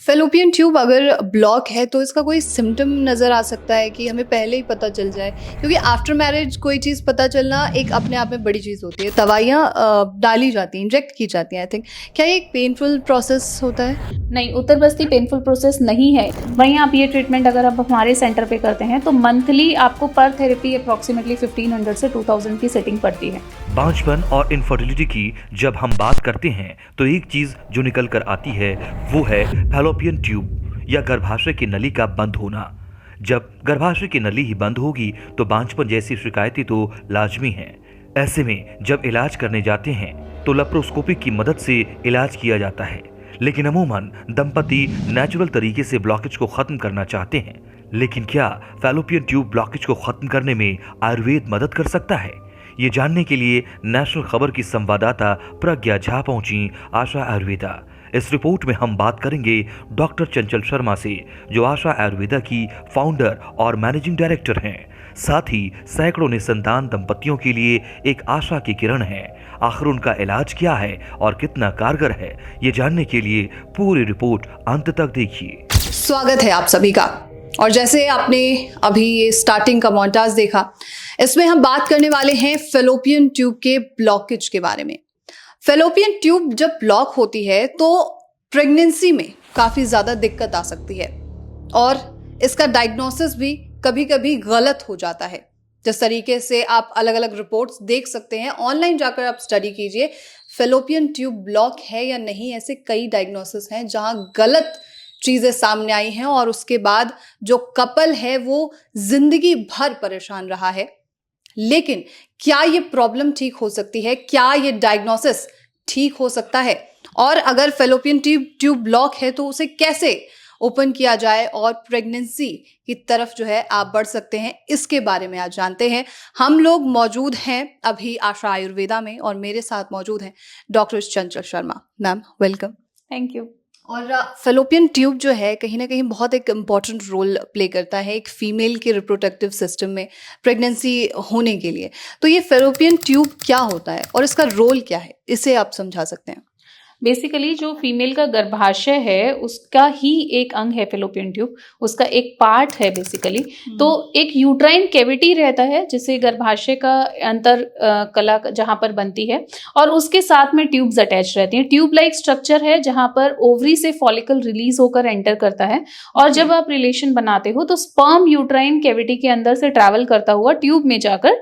Fallopian tube अगर block है तो इसका कोई सिम्टम नज़र आ सकता है कि हमें पहले ही पता चल जाए, क्योंकि आफ्टर मैरिज कोई चीज़ पता चलना एक अपने आप में बड़ी चीज़ होती है। दवाइयाँ डाली जाती हैं, इंजेक्ट की जाती हैं। आई थिंक क्या ये एक पेनफुल प्रोसेस होता है? नहीं, उत्तर बस्ती पेनफुल प्रोसेस नहीं है। वहीं आप ये ट्रीटमेंट अगर आप हमारे सेंटर पे करते हैं तो मंथली आपको पर थेरेपी अप्रॉक्सीमेटली 1500 से 2000 की सेटिंग पड़ती है। बांझपन और इनफर्टिलिटी की जब हम बात करते हैं तो एक चीज जो निकल कर आती है वो है फैलोपियन ट्यूब या गर्भाशय की नली का बंद होना। जब गर्भाशय की नली ही बंद होगी तो बांझपन जैसी शिकायतें तो लाजमी हैं। ऐसे में जब इलाज करने जाते हैं तो लेप्रोस्कोपी की मदद से इलाज किया जाता है, लेकिन अमूमन दंपति नेचुरल तरीके से ब्लॉकेज को खत्म करना चाहते हैं। लेकिन क्या फैलोपियन ट्यूब ब्लॉकेज को खत्म करने में आयुर्वेद मदद कर सकता है? ये जानने के लिए नेशनल खबर की संवाददाता प्रज्ञा झा पहुंची आशा आयुर्वेदा। इस रिपोर्ट में हम बात करेंगे डॉक्टर चंचल शर्मा से, जो आशा आयुर्वेदा की फाउंडर और मैनेजिंग डायरेक्टर हैं। साथ ही सैकड़ों निसंतान दंपतियों के लिए एक आशा की किरण है। आखिर उनका इलाज क्या है और कितना कारगर है, ये जानने के लिए पूरी रिपोर्ट अंत तक देखिए। स्वागत है आप सभी का। और जैसे आपने अभी ये स्टार्टिंग का मोन्टाज देखा, इसमें हम बात करने वाले हैं फेलोपियन ट्यूब के ब्लॉकेज के बारे में। फेलोपियन ट्यूब जब ब्लॉक होती है तो प्रेगनेंसी में काफ़ी ज़्यादा दिक्कत आ सकती है और इसका डायग्नोसिस भी कभी कभी गलत हो जाता है। जिस तरीके से आप अलग अलग रिपोर्ट्स देख सकते हैं, ऑनलाइन जाकर आप स्टडी कीजिए फेलोपियन ट्यूब ब्लॉक है या नहीं। ऐसे कई डायग्नोसिस हैं जहां गलत चीज़ें सामने आई हैं और उसके बाद जो कपल है वो जिंदगी भर परेशान रहा है। लेकिन क्या ये प्रॉब्लम ठीक हो सकती है? क्या ये डायग्नोसिस ठीक हो सकता है? और अगर फेलोपियन ट्यूब ब्लॉक है तो उसे कैसे ओपन किया जाए और प्रेगनेंसी की तरफ जो है आप बढ़ सकते हैं, इसके बारे में आज जानते हैं। हम लोग मौजूद हैं अभी आशा आयुर्वेदा में और मेरे साथ मौजूद हैं doctor Chanchal Sharma. Ma'am welcome. Thank you. और फेलोपियन ट्यूब जो है कहीं ना कहीं बहुत एक इम्पॉर्टेंट रोल प्ले करता है एक फीमेल के रिप्रोडक्टिव सिस्टम में प्रेगनेंसी होने के लिए। तो ये फेलोपियन ट्यूब क्या होता है और इसका रोल क्या है, इसे आप समझा सकते हैं? बेसिकली जो फीमेल का गर्भाशय है उसका ही एक अंग है फेलोपियन ट्यूब, उसका एक पार्ट है बेसिकली। तो एक यूट्राइन कैविटी रहता है जिसे गर्भाशय का अंतर कला जहां पर बनती है और उसके साथ में ट्यूब्स अटैच रहती हैं। ट्यूब लाइक स्ट्रक्चर है जहां पर ओवरी से फॉलिकल रिलीज होकर एंटर करता है और जब आप रिलेशन बनाते हो तो स्पर्म यूट्राइन कैविटी के अंदर से ट्रैवल करता हुआ ट्यूब में जाकर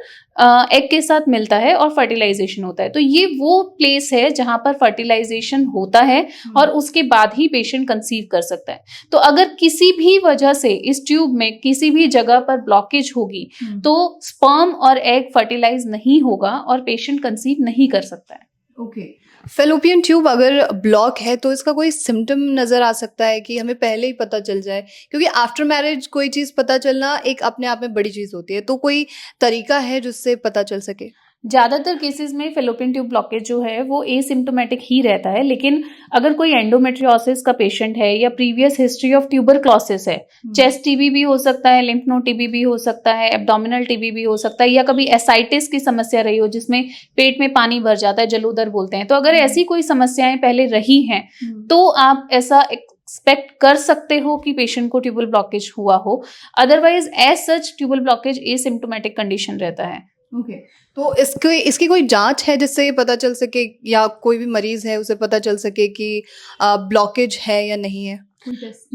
एग के साथ मिलता है और फर्टिलाइजेशन होता है। तो ये वो प्लेस है जहां पर फर्टिलाइजेशन होता है और उसके बाद ही पेशेंट कंसीव कर सकता है। तो अगर किसी भी वजह से इस ट्यूब में किसी भी जगह पर ब्लॉकेज होगी तो स्पर्म और एग फर्टिलाइज नहीं होगा और पेशेंट कंसीव नहीं कर सकता है। ओके। फेलोपियन ट्यूब अगर ब्लॉक है तो इसका कोई सिम्टम नज़र आ सकता है कि हमें पहले ही पता चल जाए, क्योंकि आफ्टर मैरिज कोई चीज़ पता चलना एक अपने आप में बड़ी चीज़ होती है। तो कोई तरीका है जिससे पता चल सके? ज्यादातर केसेस में फेलोपियन ट्यूब ब्लॉकेज जो है वो एसिम्प्टोमेटिक ही रहता है, लेकिन अगर कोई एंडोमेट्रियोसिस का पेशेंट है या प्रीवियस हिस्ट्री ऑफ ट्यूबरक्लोसिस है, चेस्ट टीबी भी हो सकता है, लिम्फ नोड टीबी भी हो सकता है, एब्डोमिनल टीबी भी हो सकता है, या कभी एसाइटिस की समस्या रही हो जिसमें पेट में पानी भर जाता है, जलोदर बोलते हैं। तो अगर ऐसी कोई समस्याएं पहले रही हैं तो आप ऐसा एक्सपेक्ट कर सकते हो कि पेशेंट को ट्यूबल ब्लॉकेज हुआ हो। Otherwise as such tubal blockage asymptomatic condition रहता है। ओके। तो इसकी कोई जांच है जिससे पता चल सके, या कोई भी मरीज है उसे पता चल सके कि ब्लॉकेज है या नहीं है?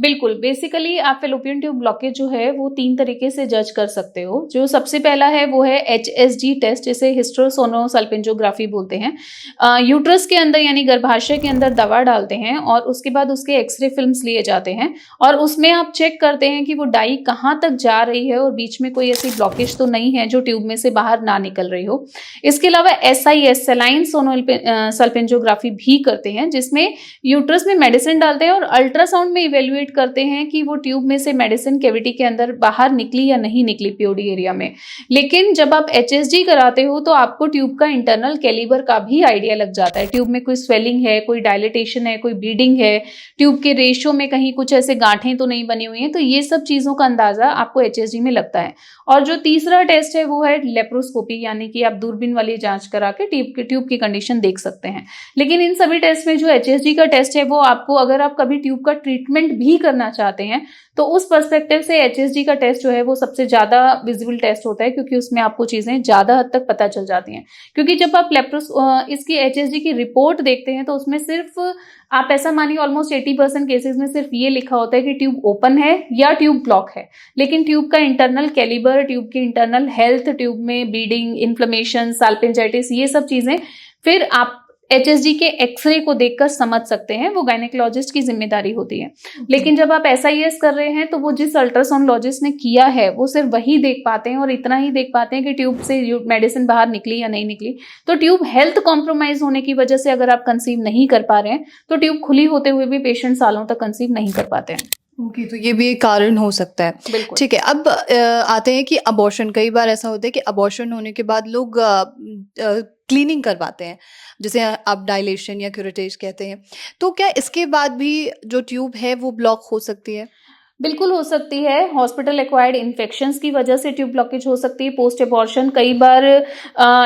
बिल्कुल। बेसिकली आप फेलोपियन ट्यूब ब्लॉकेज जो है वो 3 तरीके से जज कर सकते हो। जो सबसे पहला है वो है HSG टेस्ट, जिसे हिस्टेरोसोनोसल्पिंजोग्राफी बोलते हैं। यूट्रस के अंदर यानी गर्भाशय के अंदर दवा डालते हैं और उसके बाद उसके एक्सरे फिल्म्स लिए जाते हैं और उसमें आप चेक करते हैं कि वो डाई कहाँ तक जा रही है और बीच में कोई ऐसी ब्लॉकेज तो नहीं है जो ट्यूब में से बाहर ना निकल रही हो। इसके अलावा SIS सलाइन सल्पिंजोग्राफी भी करते हैं, जिसमें यूट्रस में मेडिसिन डालते हैं और अल्ट्रासाउंड में इवेल्युएट करते हैं कि वो ट्यूब में से मेडिसिन कैविटी के अंदर बाहर निकली या नहीं निकली पीओडी एरिया में। लेकिन जब आप HSG कराते हो तो आपको ट्यूब का इंटरनल कैलिबर का भी आइडिया लग जाता है। ट्यूब में कोई स्वेलिंग है, कोई डायलिटेशन है, कोई ब्लीडिंग है, ट्यूब के रेशियो में कहीं कुछ ऐसे गांठें तो नहीं बनी हुई हैं। तो ये सब चीजों का अंदाजा आपको HSG में लगता है। और जो तीसरा टेस्ट है वो है लेप्रोस्कोपी, यानी कि आप दूरबीन वाली जांच करा के ट्यूब की कंडीशन देख सकते हैं। लेकिन इन सभी टेस्ट में जो HSG का टेस्ट है वो आपको, अगर आप कभी ट्यूब का ट्रीटमेंट ट्रीटमेंट भी करना चाहते हैं, तो उस पर्सपेक्टिव से HSG का टेस्ट जो है वो सबसे ज़्यादा विजिबल टेस्ट होता है, क्योंकि उसमें आपको चीज़ें ज़्यादा हद तक पता चल जाती हैं। क्योंकि जब आप इसकी HSG की रिपोर्ट देखते हैं तो उसमें सिर्फ आप ऐसा मानिए ऑलमोस्ट 80% केसेस में सिर्फ ये लिखा होता है कि ट्यूब ओपन है या ट्यूब ब्लॉक है, लेकिन ट्यूब का इंटरनल कैलिबर, ट्यूब की इंटरनल हेल्थ, ट्यूब में ब्लीडिंग, इन्फ्लेमेशन, साल्पिंजाइटिस, ये सब चीजें फिर आप HSG के एक्सरे को देखकर समझ सकते हैं, वो गायनेकोलॉजिस्ट की जिम्मेदारी होती है। लेकिन जब आप SIS कर रहे हैं तो वो जिस अल्ट्रासाउंडोलॉजिस्ट ने किया है वो सिर्फ वही देख पाते हैं और इतना ही देख पाते हैं कि ट्यूब से मेडिसिन बाहर निकली या नहीं निकली। तो ट्यूब हेल्थ कॉम्प्रोमाइज होने की वजह से अगर आप कंसीव नहीं कर पा रहे हैं तो ट्यूब खुली होते हुए भी पेशेंट सालों तक कंसीव नहीं कर पाते हैं। ओके, तो ये भी एक कारण हो सकता है। बिल्कुल। ठीक है, अब आते हैं कि अबॉर्शन, कई बार ऐसा होता है कि अबॉर्शन होने के बाद लोग क्लीनिंग करवाते हैं, जिसे आप डायलेशन या क्यूरेटेज कहते हैं, तो क्या इसके बाद भी जो ट्यूब है वो ब्लॉक हो सकती है? बिल्कुल हो सकती है। हॉस्पिटल एक्वायर्ड इन्फेक्शंस की वजह से ट्यूब ब्लॉकेज हो सकती है। पोस्ट एबॉर्शन, कई बार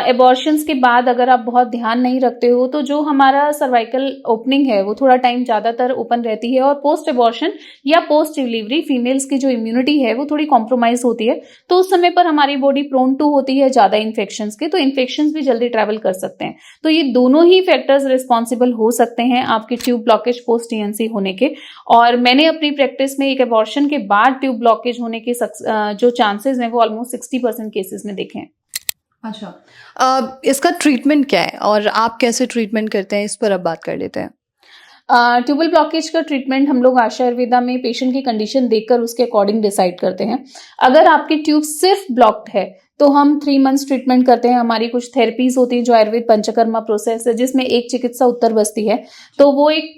एबॉर्शंस के बाद अगर आप बहुत ध्यान नहीं रखते हो तो जो हमारा सर्वाइकल ओपनिंग है वो थोड़ा टाइम ज़्यादातर ओपन रहती है, और पोस्ट एबॉर्शन या पोस्ट डिलीवरी फीमेल्स की जो इम्यूनिटी है वो थोड़ी कॉम्प्रोमाइज होती है, तो उस समय पर हमारी बॉडी प्रोन टू होती है ज़्यादा इन्फेक्शंस के, तो इन्फेक्शंस भी जल्दी ट्रैवल कर सकते हैं। तो ये दोनों ही फैक्टर्स रिस्पॉन्सिबल हो सकते हैं आपकी ट्यूब ब्लॉकेज पोस्ट TNC होने के। और मैंने अपनी प्रैक्टिस में एक एबॉर्शन के बाद ट्यूब ब्लॉकेज होने के जो चांसेस हैं वो ऑलमोस्ट 60% केसेस में देखे हैं। अच्छा, इसका ट्रीटमेंट क्या है और आप कैसे ट्रीटमेंट करते हैं, इस पर अब बात कर लेते हैं। ट्यूबल ब्लॉकेज का ट्रीटमेंट हम लोग आशा आयुर्वेदा में पेशेंट की कंडीशन देखकर उसके अकॉर्डिंग डिसाइड करते हैं। अगर आपकी ट्यूब सिर्फ ब्लॉक्ड है तो हम 3 मंथ्स ट्रीटमेंट करते हैं। हमारी कुछ थेरेपीज होती हैं जो आयुर्वेद पंचकर्मा प्रोसेस है, जिसमें एक चिकित्सा उत्तर बस्ती है, तो वो एक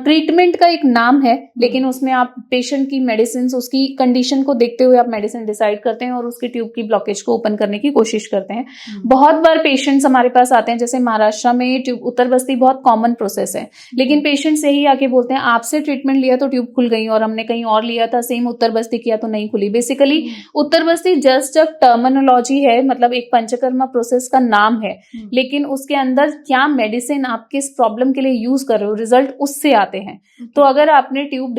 ट्रीटमेंट का एक नाम है, लेकिन उसमें आप पेशेंट की मेडिसिन, उसकी कंडीशन को देखते हुए आप मेडिसिन डिसाइड करते हैं और उसकी ट्यूब की ब्लॉकेज को ओपन करने की कोशिश करते हैं। बहुत बार पेशेंट्स हमारे पास आते हैं, जैसे महाराष्ट्र में ट्यूब उत्तर बस्ती बहुत कॉमन प्रोसेस है, लेकिन पेशेंट्स यही आके बोलते हैं आपसे ट्रीटमेंट लिया तो ट्यूब खुल गई और हमने कहीं और लिया था, सेम उत्तर बस्ती किया तो नहीं खुली। Basically Uttar Basti just a terminology है, मतलब एक पंचकर्मा प्रोसेस का नाम है, लेकिन उसके अंदर क्या मेडिसिन आप किस प्रॉब्लम के लिए यूज कर रहे हो, रिजल्ट उससे आते हैं। तो अगर आपने ट्यूब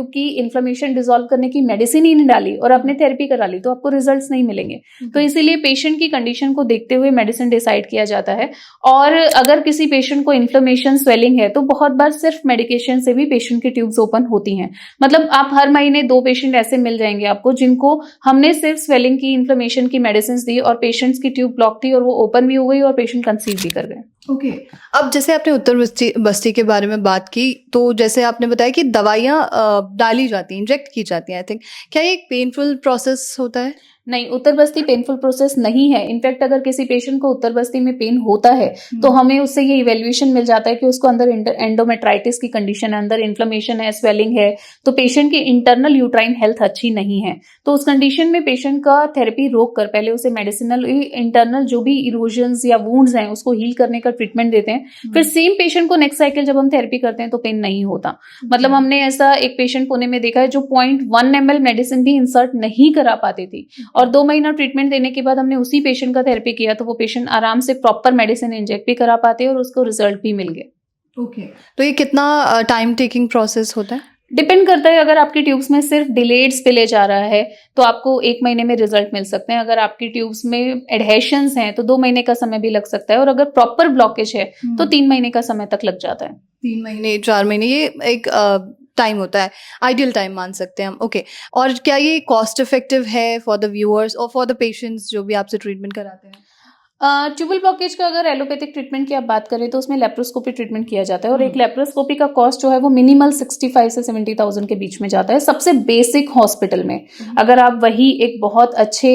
की इन्फ्लेमेशन डिसॉल्व करने की मेडिसिन ही नहीं डाली और आपने थेरेपी करा ली तो आपको रिजल्ट्स नहीं मिलेंगे। तो इसीलिए पेशेंट की कंडीशन को देखते हुए मेडिसिन डिसाइड किया जाता है। और अगर किसी पेशेंट को इन्फ्लेमेशन, स्वेलिंग है तो बहुत बार सिर्फ मेडिकेशन से भी पेशेंट की ट्यूब्स ओपन होती हैं। मतलब आप हर महीने 2 पेशेंट ऐसे मिल जाएंगे आपको जिनको हमने सिर्फ स्वेलिंग की, इन्फ्लेमेशन की मेडिसिन दी और पेशेंट्स की ट्यूब ब्लॉक थी और वो ओपन भी हो गई और पेशेंट कंसीव भी कर गए। ओके, अब जैसे आपने उत्तर बस्ती के बारे में बात की, तो जैसे आपने बताया कि दवाइयाँ डाली जाती हैं, इंजेक्ट की जाती हैं, आई थिंक, क्या ये एक पेनफुल प्रोसेस होता है? नहीं, उत्तर बस्ती पेनफुल प्रोसेस नहीं है। इनफैक्ट अगर किसी पेशेंट को उत्तर बस्ती में पेन होता है तो हमें उससे ये इवेल्युएशन मिल जाता है कि उसको अंदर एंडोमेट्राइटिस की कंडीशन है, अंदर इन्फ्लेमेशन है, स्वेलिंग है, तो पेशेंट की इंटरनल यूट्राइन हेल्थ अच्छी नहीं है। तो उस कंडीशन में पेशेंट का थेरेपी रोक कर पहले उसे मेडिसिनल इंटरनल जो भी इरोजन्स या वुंड्स हैं उसको हील करने का ट्रीटमेंट देते हैं। फिर सेम पेशेंट को नेक्स्ट साइकिल जब हम थेरेपी करते हैं तो पेन नहीं होता। मतलब हमने ऐसा एक पेशेंट पुणे में देखा है जो 0.1 ml मेडिसिन भी इंसर्ट नहीं करा पाती थी, और 2 महीना ट्रीटमेंट देने के बाद हमने उसी पेशेंट का थेरेपी किया तो वो पेशेंट आराम से प्रॉपर मेडिसिन इंजेक्ट भी करा पाते और उसको रिजल्ट भी मिल गया। ओके, तो ये कितना टाइम टेकिंग प्रोसेस होता है? डिपेंड करता है। अगर आपकी ट्यूब्स में सिर्फ डिलेड स्पिलेज आ रहा है तो आपको 1 महीने में रिजल्ट मिल सकते हैं। अगर आपकी ट्यूब्स में एडहेशंस हैं तो 2 महीने का समय भी लग सकता है, और अगर प्रॉपर ब्लॉकेज है तो 3 महीने का समय तक लग जाता है। 3 महीने, 4 महीने, ये एक टाइम होता है, आइडियल टाइम मान सकते हैं हम। ओके, और क्या ये कॉस्ट इफेक्टिव है फॉर द व्यूअर्स और फॉर द पेशेंट्स जो भी आपसे ट्रीटमेंट कराते हैं? ट्यूबल ब्लॉकेज का अगर एलोपैथिक ट्रीटमेंट की आप बात करें तो उसमें लेप्रोस्कोपी ट्रीटमेंट किया जाता है, और एक लेप्रोस्कोपी का कॉस्ट जो है वो मिनिमल 65 से 70,000 के बीच में जाता है सबसे बेसिक हॉस्पिटल में। अगर आप वही एक बहुत अच्छे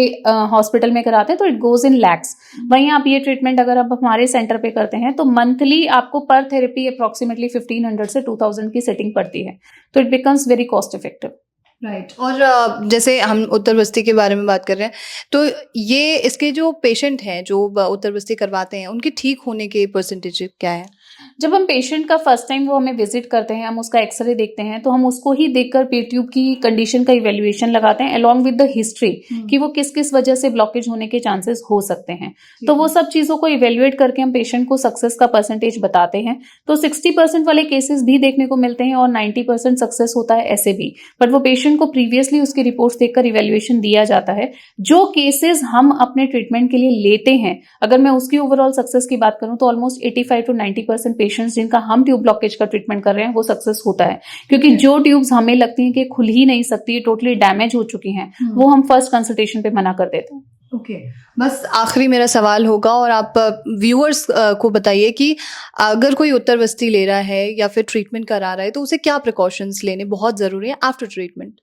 हॉस्पिटल में कराते हैं तो इट गोज इन लैक्स। वहीं आप ये ट्रीटमेंट अगर आप हमारे सेंटर पे करते हैं तो मंथली आपको पर थेरेपी अप्रोक्सीमेटली 1500 से 2000 की सेटिंग पड़ती है, तो it becomes very cost effective. Right. और जैसे हम उत्तर बस्ती के बारे में बात कर रहे हैं, तो ये इसके जो पेशेंट हैं जो उत्तर बस्ती करवाते हैं उनके ठीक होने के परसेंटेज क्या है? जब हम पेशेंट का फर्स्ट टाइम वो हमें विजिट करते हैं, हम उसका एक्सरे देखते हैं, तो हम उसको ही देखकर पेट ट्यूब की कंडीशन का इवेल्युएशन लगाते हैं अलॉन्ग विद द हिस्ट्री कि वो किस किस वजह से ब्लॉकेज होने के चांसेस हो सकते हैं। तो वो सब चीजों को इवेल्युएट करके हम पेशेंट को सक्सेस का परसेंटेज बताते हैं। तो 60% वाले केसेस भी देखने को मिलते हैं और 90% सक्सेस होता है ऐसे भी, बट वो पेशेंट को प्रीवियसली उसकी रिपोर्ट्स देखकर इवेल्युएशन दिया जाता है। जो केसेस हम अपने ट्रीटमेंट के लिए लेते हैं, अगर मैं उसकी ओवरऑल सक्सेस की बात करूं तो ऑलमोस्ट 85 to 90% पेशेंट्स जिनका हम ट्यूब ब्लॉकेज का ट्रीटमेंट कर रहे हैं वो सक्सेस होता है, क्योंकि जो ट्यूब्स हमें लगती हैं कि खुल ही नहीं सकती, टोटली डैमेज हो चुकी हैं, वो हम फर्स्ट कंसल्टेशन पे मना कर देते हैं। ओके बस आखिरी मेरा सवाल होगा और आप व्यूअर्स को बताइए कि अगर कोई उत्तर बस्ती ले रहा है या फिर ट्रीटमेंट करा रहा है तो उसे क्या प्रिकॉशंस लेने बहुत ज़रूरी है आफ्टर ट्रीटमेंट?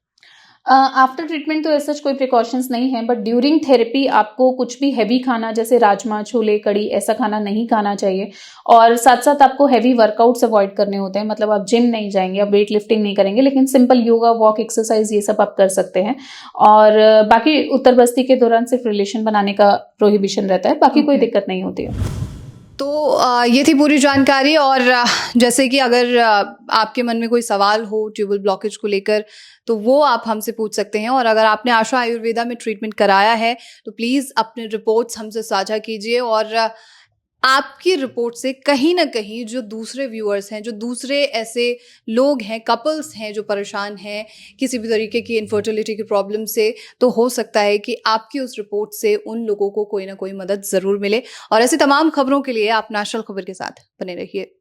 आफ्टर ट्रीटमेंट तो ऐसा कोई प्रिकॉशंस नहीं है, बट ड्यूरिंग थेरेपी आपको कुछ भी हैवी खाना जैसे राजमा, छोले, कड़ी ऐसा खाना नहीं खाना चाहिए। और साथ साथ आपको हैवी वर्कआउट्स अवॉइड करने होते हैं, मतलब आप जिम नहीं जाएंगे, आप वेट लिफ्टिंग नहीं करेंगे, लेकिन सिंपल योगा, वॉक, एक्सरसाइज ये सब आप कर सकते हैं। और बाकी उत्तर बस्ती के दौरान सिर्फ रिलेशन बनाने का प्रोहिबिशन रहता है, बाकी कोई दिक्कत नहीं होती है। तो ये थी पूरी जानकारी। और जैसे कि अगर आपके मन में कोई सवाल हो ट्यूबल ब्लॉकेज को लेकर तो वो आप हमसे पूछ सकते हैं। और अगर आपने आशा आयुर्वेदा में ट्रीटमेंट कराया है तो प्लीज़ अपने रिपोर्ट्स हमसे साझा कीजिए। और आपकी रिपोर्ट से कहीं ना कहीं जो दूसरे व्यूअर्स हैं, जो दूसरे ऐसे लोग हैं, कपल्स हैं जो परेशान हैं किसी भी तरीके की इनफर्टिलिटी की प्रॉब्लम से, तो हो सकता है कि आपकी उस रिपोर्ट से उन लोगों को कोई ना कोई मदद ज़रूर मिले। और ऐसी तमाम खबरों के लिए आप नेशनल खबर के साथ बने रहिए।